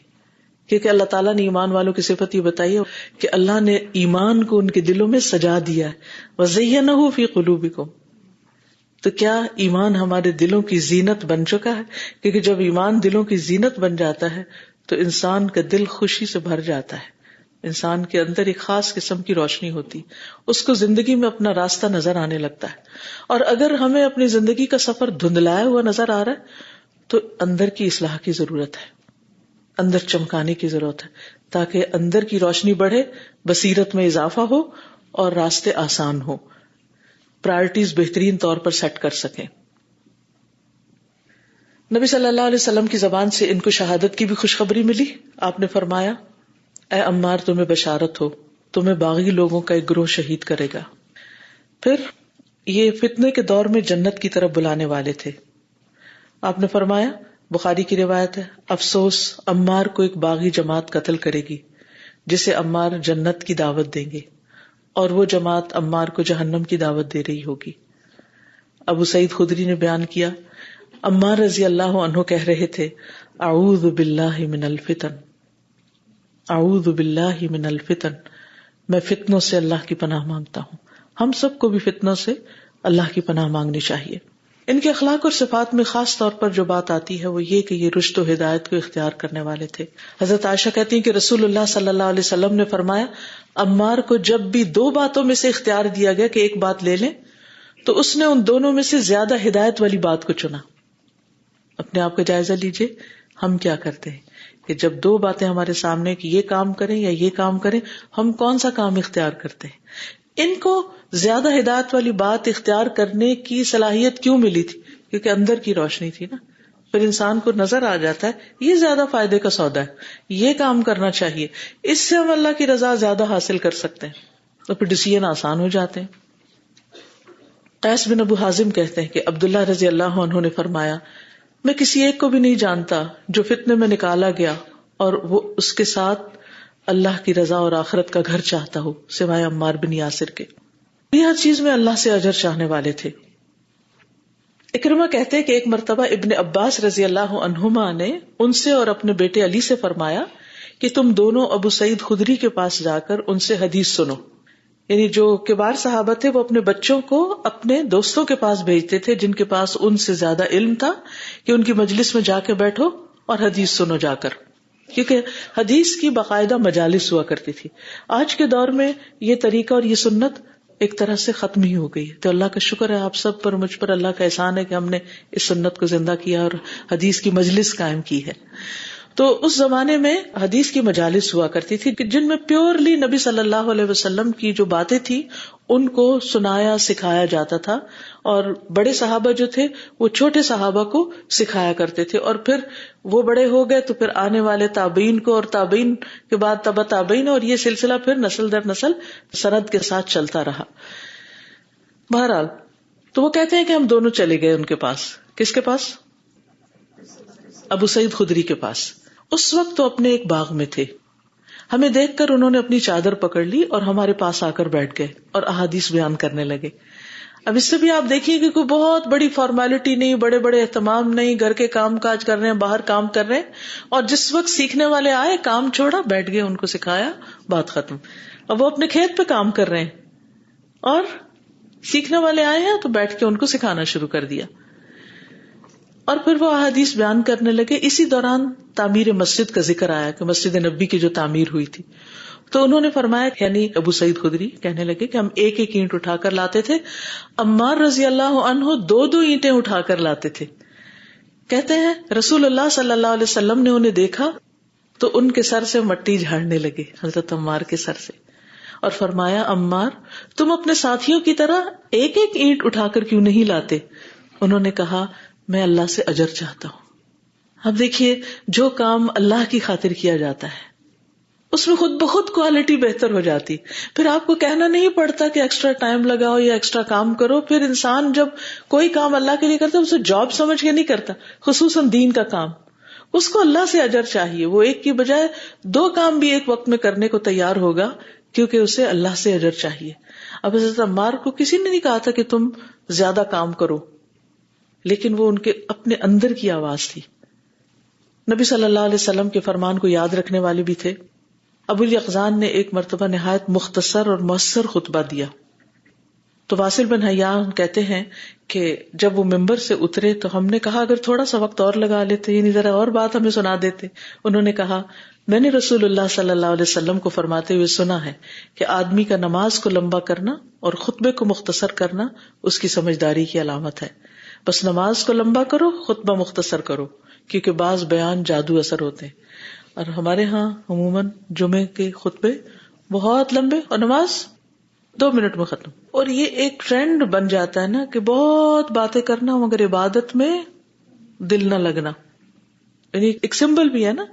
کیونکہ اللہ تعالیٰ نے ایمان والوں کی صفت یہ بتائی ہے کہ اللہ نے ایمان کو ان کے دلوں میں سجا دیا ہے. وَزَيَّنَهُ فِي قُلُوبِكُمْ. تو کیا ایمان ہمارے دلوں کی زینت بن چکا ہے؟ کیونکہ جب ایمان دلوں کی زینت بن جاتا ہے تو انسان کا دل خوشی سے بھر جاتا ہے، انسان کے اندر ایک خاص قسم کی روشنی ہوتی، اس کو زندگی میں اپنا راستہ نظر آنے لگتا ہے. اور اگر ہمیں اپنی زندگی کا سفر دھندلایا ہوا نظر آ رہا ہے تو اندر کی اصلاح کی ضرورت ہے، اندر چمکانے کی ضرورت ہے، تاکہ اندر کی روشنی بڑھے، بصیرت میں اضافہ ہو اور راستے آسان ہو، پرائرٹیز بہترین طور پر سیٹ کر سکیں. نبی صلی اللہ علیہ وسلم کی زبان سے ان کو شہادت کی بھی خوشخبری ملی. آپ نے فرمایا اے عمار تمہیں بشارت ہو، تمہیں باغی لوگوں کا ایک گروہ شہید کرے گا. پھر یہ فتنے کے دور میں جنت کی طرف بلانے والے تھے. آپ نے فرمایا، بخاری کی روایت ہے، افسوس عمار کو ایک باغی جماعت قتل کرے گی جسے عمار جنت کی دعوت دیں گے، اور وہ جماعت عمار کو جہنم کی دعوت دے رہی ہوگی. ابو سعید خدری نے بیان کیا، عمار رضی اللہ عنہ کہہ رہے تھے، اعوذ باللہ من الفتن، اعوذ باللہ من الفتن، میں فتنوں سے اللہ کی پناہ مانگتا ہوں. ہم سب کو بھی فتنوں سے اللہ کی پناہ مانگنی چاہیے. ان کے اخلاق اور صفات میں خاص طور پر جو بات آتی ہے وہ یہ کہ یہ رشد و ہدایت کو اختیار کرنے والے تھے. حضرت عائشہ کہتی ہیں کہ رسول اللہ صلی اللہ علیہ وسلم نے فرمایا، عمار کو جب بھی دو باتوں میں سے اختیار دیا گیا کہ ایک بات لے لیں، تو اس نے ان دونوں میں سے زیادہ ہدایت والی بات کو چنا. اپنے آپ کا جائزہ لیجئے، ہم کیا کرتے ہیں کہ جب دو باتیں ہمارے سامنے کہ یہ کام کریں یا یہ کام کریں، ہم کون سا کام اختیار کرتے ہیں؟ ان کو زیادہ ہدایت والی بات اختیار کرنے کی صلاحیت کیوں ملی تھی؟ کیونکہ اندر کی روشنی تھی نا. پھر انسان کو نظر آ جاتا ہے یہ زیادہ فائدے کا سودا ہے، یہ کام کرنا چاہیے، اس سے ہم اللہ کی رضا زیادہ حاصل کر سکتے ہیں، تو پھر ڈیسیژن آسان ہو جاتے ہیں. قیس بن ابو حازم کہتے ہیں کہ عبداللہ رضی اللہ عنہ نے فرمایا، میں کسی ایک کو بھی نہیں جانتا جو فتنے میں نکالا گیا اور وہ اس کے ساتھ اللہ کی رضا اور آخرت کا گھر چاہتا ہو سوائے عمار بن یاسر کے. یہ ہر چیز میں اللہ سے اجر چاہنے والے تھے. اکرمہ کہتے ہیں کہ ایک مرتبہ ابن عباس رضی اللہ عنہما نے ان سے اور اپنے بیٹے علی سے فرمایا کہ تم دونوں ابو سعید خدری کے پاس جا کر ان سے حدیث سنو. یعنی جو کبار صحابہ تھے وہ اپنے بچوں کو اپنے دوستوں کے پاس بھیجتے تھے جن کے پاس ان سے زیادہ علم تھا کہ ان کی مجلس میں جا کے بیٹھو اور حدیث سنو جا کر، کیونکہ حدیث کی باقاعدہ مجالس ہوا کرتی تھی. آج کے دور میں یہ طریقہ اور یہ سنت ایک طرح سے ختم ہی ہو گئی. تو اللہ کا شکر ہے آپ سب پر، مجھ پر اللہ کا احسان ہے کہ ہم نے اس سنت کو زندہ کیا اور حدیث کی مجلس قائم کی ہے. تو اس زمانے میں حدیث کی مجالس ہوا کرتی تھی کہ جن میں پیورلی نبی صلی اللہ علیہ وسلم کی جو باتیں تھی ان کو سنایا سکھایا جاتا تھا، اور بڑے صحابہ جو تھے وہ چھوٹے صحابہ کو سکھایا کرتے تھے، اور پھر وہ بڑے ہو گئے تو پھر آنے والے تابعین کو، اور تابعین کے بعد تبع تابعین، اور یہ سلسلہ پھر نسل در نسل سند کے ساتھ چلتا رہا. بہرحال تو وہ کہتے ہیں کہ ہم دونوں چلے گئے ان کے پاس. کس کے پاس؟ ابو سعید خدری کے پاس. اس وقت تو اپنے ایک باغ میں تھے. ہمیں دیکھ کر انہوں نے اپنی چادر پکڑ لی اور ہمارے پاس آ کر بیٹھ گئے اور احادیث بیان کرنے لگے. اب اس سے بھی آپ دیکھیے کہ کوئی بہت بڑی فارمیلٹی نہیں، بڑے بڑے اہتمام نہیں، گھر کے کام کاج کر رہے ہیں، باہر کام کر رہے ہیں، اور جس وقت سیکھنے والے آئے کام چھوڑا، بیٹھ گئے، ان کو سکھایا، بات ختم. اب وہ اپنے کھیت پہ کام کر رہے ہیں اور سیکھنے والے آئے ہیں تو بیٹھ کے ان کو سکھانا شروع کر دیا. اور پھر وہ احادیث بیان کرنے لگے. اسی دوران تعمیر مسجد کا ذکر آیا کہ مسجد نبی کی جو تعمیر ہوئی تھی، تو انہوں نے فرمایا، یعنی ابو سعید خدری کہنے لگے کہ ہم ایک ایک اینٹ اٹھا کر لاتے تھے، عمار رضی اللہ عنہ دو دو اینٹیں اٹھا کر لاتے تھے. کہتے ہیں رسول اللہ صلی اللہ علیہ وسلم نے انہیں دیکھا تو ان کے سر سے مٹی جھاڑنے لگے، حضرت عمار کے سر سے، اور فرمایا، عمار تم اپنے ساتھیوں کی طرح ایک ایک اینٹ اٹھا کر کیوں نہیں لاتے؟ انہوں نے کہا، میں اللہ سے اجر چاہتا ہوں. اب دیکھیے جو کام اللہ کی خاطر کیا جاتا ہے اس میں خود بخود کوالٹی بہتر ہو جاتی. پھر آپ کو کہنا نہیں پڑتا کہ ایکسٹرا ٹائم لگاؤ یا ایکسٹرا کام کرو. پھر انسان جب کوئی کام اللہ کے لیے کرتا ہے اسے جاب سمجھ کے نہیں کرتا, خصوصاً دین کا کام. اس کو اللہ سے اجر چاہیے. وہ ایک کی بجائے 2 کام بھی ایک وقت میں کرنے کو تیار ہوگا کیونکہ اسے اللہ سے اجر چاہیے. اب حضرت عمار کو کسی نے نہیں کہا تھا کہ تم زیادہ کام کرو, لیکن وہ ان کے اپنے اندر کی آواز تھی. نبی صلی اللہ علیہ وسلم کے فرمان کو یاد رکھنے والے بھی تھے. ابو الیقظان نے ایک مرتبہ نہایت مختصر اور مؤثر خطبہ دیا. تو واصل بن حیان کہتے ہیں کہ جب وہ ممبر سے اترے تو ہم نے کہا اگر تھوڑا سا وقت اور لگا لیتے, یعنی ذرا اور بات ہمیں سنا دیتے. انہوں نے کہا میں نے رسول اللہ صلی اللہ علیہ وسلم کو فرماتے ہوئے سنا ہے کہ آدمی کا نماز کو لمبا کرنا اور خطبے کو مختصر کرنا اس کی سمجھداری کی علامت ہے. بس نماز کو لمبا کرو, خطبہ مختصر کرو, کیونکہ بعض بیان جادو اثر ہوتے ہیں. اور ہمارے ہاں عموماً جمعے کے خطبے بہت لمبے اور نماز 2 منٹ میں ختم. اور یہ ایک ٹرینڈ بن جاتا ہے نا کہ بہت باتیں کرنا مگر عبادت میں دل نہ لگنا. یعنی ایک سمبل بھی ہے نا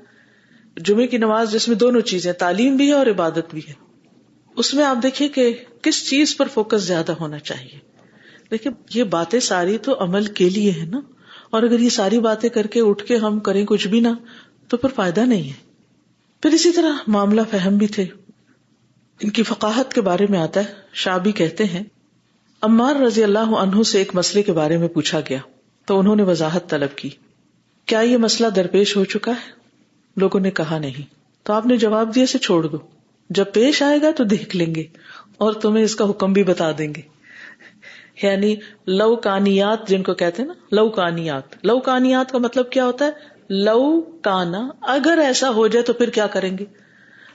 جمعے کی نماز جس میں دونوں چیزیں, تعلیم بھی ہے اور عبادت بھی ہے. اس میں آپ دیکھیے کہ کس چیز پر فوکس زیادہ ہونا چاہیے. لیکن یہ باتیں ساری تو عمل کے لیے ہے نا, اور اگر یہ ساری باتیں کر کے اٹھ کے ہم کریں کچھ بھی نہ تو پھر فائدہ نہیں ہے. پھر اسی طرح معاملہ فہم بھی تھے. ان کی فقاہت کے بارے میں آتا ہے, شعبی کہتے ہیں عمار رضی اللہ عنہ سے ایک مسئلے کے بارے میں پوچھا گیا تو انہوں نے وضاحت طلب کی. کیا یہ مسئلہ درپیش ہو چکا ہے؟ لوگوں نے کہا نہیں. تو آپ نے جواب دیا سے چھوڑ دو, جب پیش آئے گا تو دیکھ لیں گے اور تمہیں اس کا حکم بھی بتا دیں گے. یعنی لو کانیات جن کو کہتے ہیں نا, لو کانیات. لو کانیات کا مطلب کیا ہوتا ہے؟ لو کانا, اگر ایسا ہو جائے تو پھر کیا کریں گے,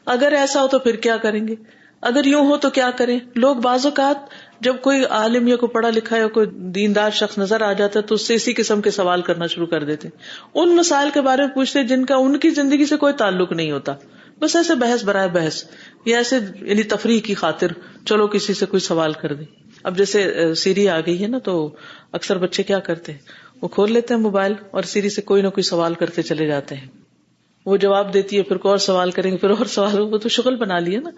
اگر ایسا ہو تو پھر کیا کریں گے, اگر یوں ہو تو کیا کریں. لوگ بعض اوقات جب کوئی عالم یا کوئی پڑھا لکھا یا کوئی دیندار شخص نظر آ جاتا ہے تو اس سے اسی قسم کے سوال کرنا شروع کر دیتے, ان مسائل کے بارے میں پوچھتے جن کا ان کی زندگی سے کوئی تعلق نہیں ہوتا, بس ایسے بحث برائے بحث یا ایسے یعنی تفریح کی خاطر چلو کسی سے کوئی سوال کر دیں. اب جیسے سیری آ گئی ہے نا, تو اکثر بچے کیا کرتے ہیں, وہ کھول لیتے ہیں موبائل اور سیری سے کوئی نہ کوئی سوال کرتے چلے جاتے ہیں. وہ جواب دیتی ہے, پھر کوئی اور سوال کریں گے, پھر اور سوال, وہ تو شغل بنا لیے نا.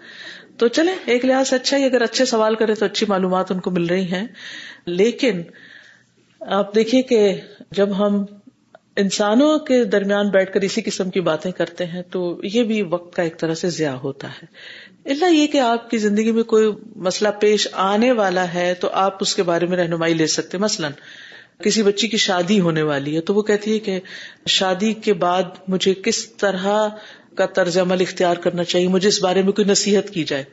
تو چلے ایک لحاظ سے اچھا ہی, اگر اچھے سوال کرے تو اچھی معلومات ان کو مل رہی ہیں. لیکن آپ دیکھیے کہ جب ہم انسانوں کے درمیان بیٹھ کر اسی قسم کی باتیں کرتے ہیں تو یہ بھی وقت کا ایک طرح سے ضیاع ہوتا ہے. اللہ یہ کہ آپ کی زندگی میں کوئی مسئلہ پیش آنے والا ہے تو آپ اس کے بارے میں رہنمائی لے سکتے. مثلاً کسی بچی کی شادی ہونے والی ہے تو وہ کہتی ہے کہ شادی کے بعد مجھے کس طرح کا طرز عمل اختیار کرنا چاہیے, مجھے اس بارے میں کوئی نصیحت کی جائے,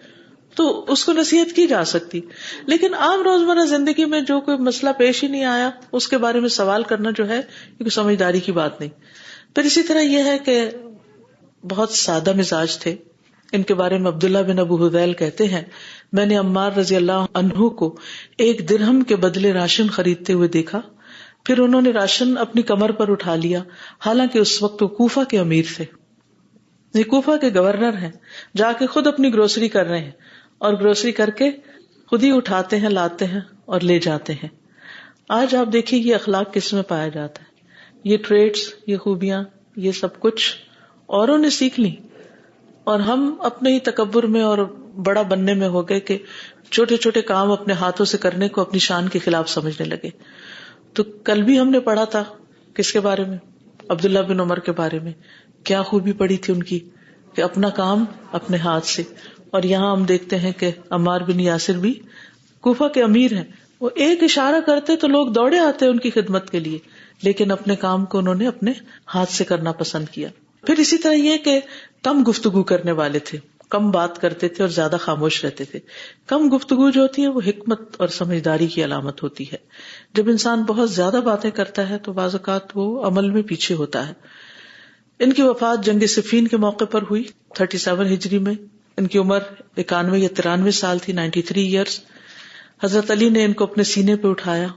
تو اس کو نصیحت کی جا سکتی. لیکن عام روزمرہ زندگی میں جو کوئی مسئلہ پیش ہی نہیں آیا اس کے بارے میں سوال کرنا جو ہے یہ کوئی سمجھداری کی بات نہیں. پھر اسی طرح یہ ہے کہ بہت سادہ مزاج تھے. ان کے بارے میں عبداللہ بن ابو حذیل کہتے ہیں میں نے عمار رضی اللہ عنہ کو 1 درہم کے بدلے راشن خریدتے ہوئے دیکھا, پھر انہوں نے راشن اپنی کمر پر اٹھا لیا, حالانکہ اس وقت وہ کوفہ کے امیر تھے, یہ کوفہ کے گورنر ہیں, جا کے خود اپنی گروسری کر رہے ہیں اور گروسری کر کے خود ہی اٹھاتے ہیں, لاتے ہیں اور لے جاتے ہیں. آج آپ دیکھیے یہ اخلاق کس میں پایا جاتا ہے, یہ ٹریٹس, یہ خوبیاں, یہ سب کچھ اوروں نے سیکھ لی اور ہم اپنے ہی تکبر میں اور بڑا بننے میں ہو گئے کہ چھوٹے چھوٹے کام اپنے ہاتھوں سے کرنے کو اپنی شان کے خلاف سمجھنے لگے. تو کل بھی ہم نے پڑھا تھا کس کے بارے میں, عبداللہ بن عمر کے بارے میں. کیا خوبی پڑی تھی ان کی کہ اپنا کام اپنے ہاتھ سے. اور یہاں ہم دیکھتے ہیں کہ عمار بن یاسر بھی کوفہ کے امیر ہیں, وہ ایک اشارہ کرتے تو لوگ دوڑے آتے ان کی خدمت کے لیے, لیکن اپنے کام کو انہوں نے اپنے ہاتھ سے کرنا پسند کیا. پھر اسی طرح یہ کہ کم گفتگو کرنے والے تھے, کم بات کرتے تھے اور زیادہ خاموش رہتے تھے. کم گفتگو جو ہوتی ہے وہ حکمت اور سمجھداری کی علامت ہوتی ہے. جب انسان بہت زیادہ باتیں کرتا ہے تو بعض اوقات وہ عمل میں پیچھے ہوتا ہے. ان کی وفات جنگ صفین کے موقع پر ہوئی 37 ہجری میں. ان کی عمر 91 یا 93 سال تھی, 93 ایئرز. حضرت علی نے ان کو اپنے سینے پہ اٹھایا,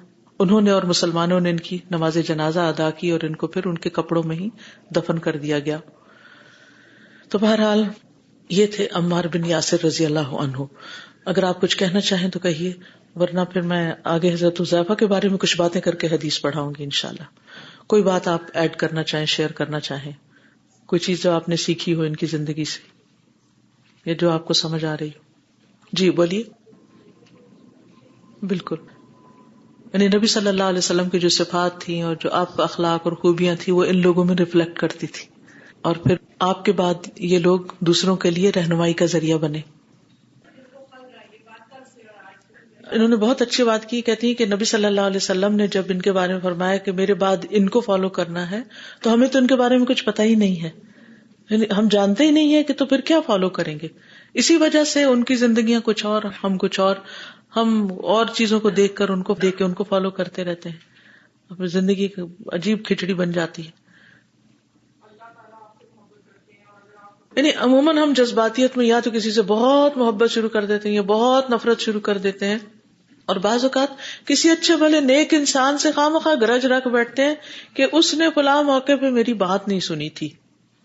انہوں نے اور مسلمانوں نے ان کی نماز جنازہ ادا کی اور ان کو پھر ان کے کپڑوں میں ہی دفن کر دیا گیا. تو بہرحال یہ تھے عمار بن یاسر رضی اللہ عنہ. اگر آپ کچھ کہنا چاہیں تو کہیے, ورنہ پھر میں آگے حضرت حذیفہ کے بارے میں کچھ باتیں کر کے حدیث پڑھاؤں گی انشاءاللہ. کوئی بات آپ ایڈ کرنا چاہیں, شیئر کرنا چاہیں, کوئی چیز جو آپ نے سیکھی ہو ان کی زندگی سے. یہ جو آپ کو سمجھ آ رہی ہو. جی بولیے. بالکل. یعنی نبی صلی اللہ علیہ وسلم کی جو صفات تھیں اور جو آپ کا اخلاق اور خوبیاں تھیں وہ ان لوگوں میں ریفلیکٹ کرتی تھی، اور پھر آپ کے بعد یہ لوگ دوسروں کے لیے رہنمائی کا ذریعہ بنے. انہوں نے بہت اچھی بات کی. کہتی ہیں کہ نبی صلی اللہ علیہ وسلم نے جب ان کے بارے میں فرمایا کہ میرے بعد ان کو فالو کرنا ہے، تو ہمیں تو ان کے بارے میں کچھ پتہ ہی نہیں ہے، یعنی ہم جانتے ہی نہیں ہے کہ تو پھر کیا فالو کریں گے. اسی وجہ سے ان کی زندگیاں کچھ اور، ہم کچھ اور، ہم اور چیزوں کو دیکھ کر ان کو دیکھ کے ان کو فالو کرتے رہتے ہیں. اپنی زندگی عجیب کھچڑی بن جاتی ہے. یعنی عموماً ہم جذباتیت میں یا تو کسی سے بہت محبت شروع کر دیتے ہیں یا بہت نفرت شروع کر دیتے ہیں، اور بعض اوقات کسی اچھے بھلے نیک انسان سے خواہ گرج رکھ بیٹھتے ہیں کہ اس نے فلاں موقع پہ میری بات نہیں سنی تھی،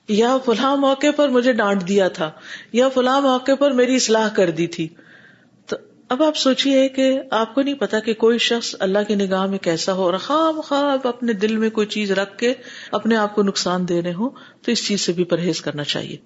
یا فلاں موقع پر مجھے ڈانٹ دیا تھا، یا فلاں موقع پر میری اصلاح کر دی تھی. تو اب آپ سوچئے کہ آپ کو نہیں پتا کہ کوئی شخص اللہ کی نگاہ میں کیسا ہو، اور خواہ اپنے دل میں کوئی چیز رکھ کے اپنے آپ کو نقصان دے رہے ہوں، تو اس چیز سے بھی پرہیز کرنا چاہیے.